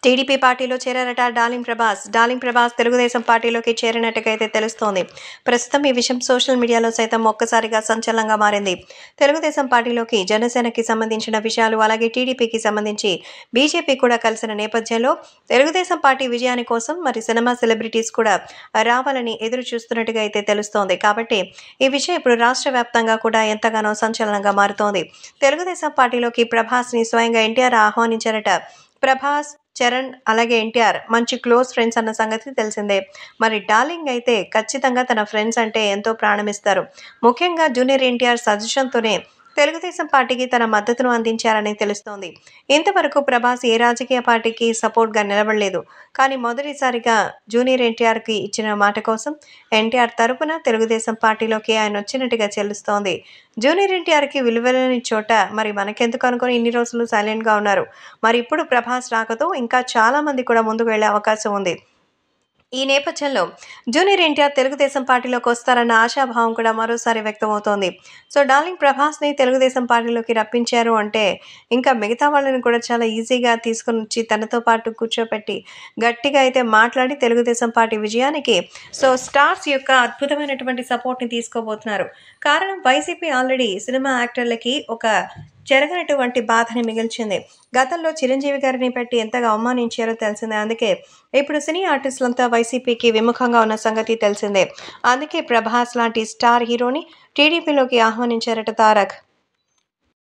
TDP పార్టీలో చేరారట darling Prabhas Telugu Desam పార్టీలోకి చేరినట్టుగా అయితే తెలుస్తోంది. ప్రస్తుతం ఈ విషయం సోషల్ మీడియాలో సైతం ఒక్కసారిగా సంచలనంగా మారింది. తెలుగుదేశం పార్టీలోకి జనసేనకి సంబంధించిన విషయాలు, అలాగే టీడీపీకి సంబంధించి బీజేపీ కూడా కలిసిన నేపథ్యంలో తెలుగుదేశం పార్టీ విజయాని కోసం మరి సినిమా సెలబ్రిటీస్ కూడా రావాలని ఎదురు చూస్తున్నట్టుగా అయితే తెలుస్తోంది. కాబట్టి ఈ విషయం ఇప్పుడు రాష్ట్ర వ్యాప్తంగా కూడా ఎంతగానో సంచలనంగా మారుతోంది. తెలుగుదేశం పార్టీలోకి ప్రభాస్ని స్వయంగా ఎన్టీఆర్ ఆహ్వానించారట. ప్రభాస్, చరణ్ అలాగే ఎన్టీఆర్ మంచి క్లోజ్ ఫ్రెండ్స్ అన్న సంగతి తెలిసిందే. మరి డార్లింగ్ అయితే ఖచ్చితంగా తన ఫ్రెండ్స్ అంటే ఎంతో ప్రాణమిస్తారు. ముఖ్యంగా జూనియర్ ఎన్టీఆర్ సజెషన్తోనే తెలుగుదేశం పార్టీకి తన మద్దతును అందించారని తెలుస్తోంది. ఇంతవరకు ప్రభాస్ ఏ రాజకీయ పార్టీకి సపోర్ట్గా నిలబడలేదు. కానీ మొదటిసారిగా జూనియర్ ఎన్టీఆర్కి ఇచ్చిన మాట కోసం ఎన్టీఆర్ తరపున తెలుగుదేశం పార్టీలోకి ఆయన వచ్చినట్టుగా తెలుస్తోంది. జూనియర్ ఎన్టీఆర్కి విలువలేని చోట మరి మనకెందుకు అనుకుని ఇన్ని రోజులు సైలెంట్గా ఉన్నారు. మరి ఇప్పుడు ప్రభాస్ రాకతో ఇంకా చాలా మంది కూడా ముందుకు వెళ్లే అవకాశం ఉంది. ఈ నేపథ్యంలో జూనియర్ ఎన్టీఆర్ తెలుగుదేశం పార్టీలోకి వస్తారన్న ఆశాభావం కూడా మరోసారి వ్యక్తమవుతోంది. సో డార్లింగ్ ప్రభాస్ని తెలుగుదేశం పార్టీలోకి రప్పించారు అంటే ఇంకా మిగతా వాళ్ళని కూడా చాలా ఈజీగా తీసుకొని వచ్చి తనతో పాటు కూర్చోపెట్టి గట్టిగా అయితే మాట్లాడి తెలుగుదేశం పార్టీ విజయానికి సో స్టార్స్ యొక్క అద్భుతమైనటువంటి సపోర్ట్ని తీసుకోబోతున్నారు. కారణం వైసీపీ ఆల్రెడీ సినిమా యాక్టర్లకి ఒక చెరగనటువంటి బాధని మిగిల్చింది. గతంలో చిరంజీవి గారిని పెట్టి ఎంతగా అవమానించారో తెలిసిందే. అందుకే ఇప్పుడు సినీ ఆర్టిస్టులంతా వైసీపీకి విముఖంగా ఉన్న సంగతి తెలిసిందే. అందుకే ప్రభాస్ లాంటి స్టార్ హీరోని టీడీపీలోకి ఆహ్వానించారట తారక్.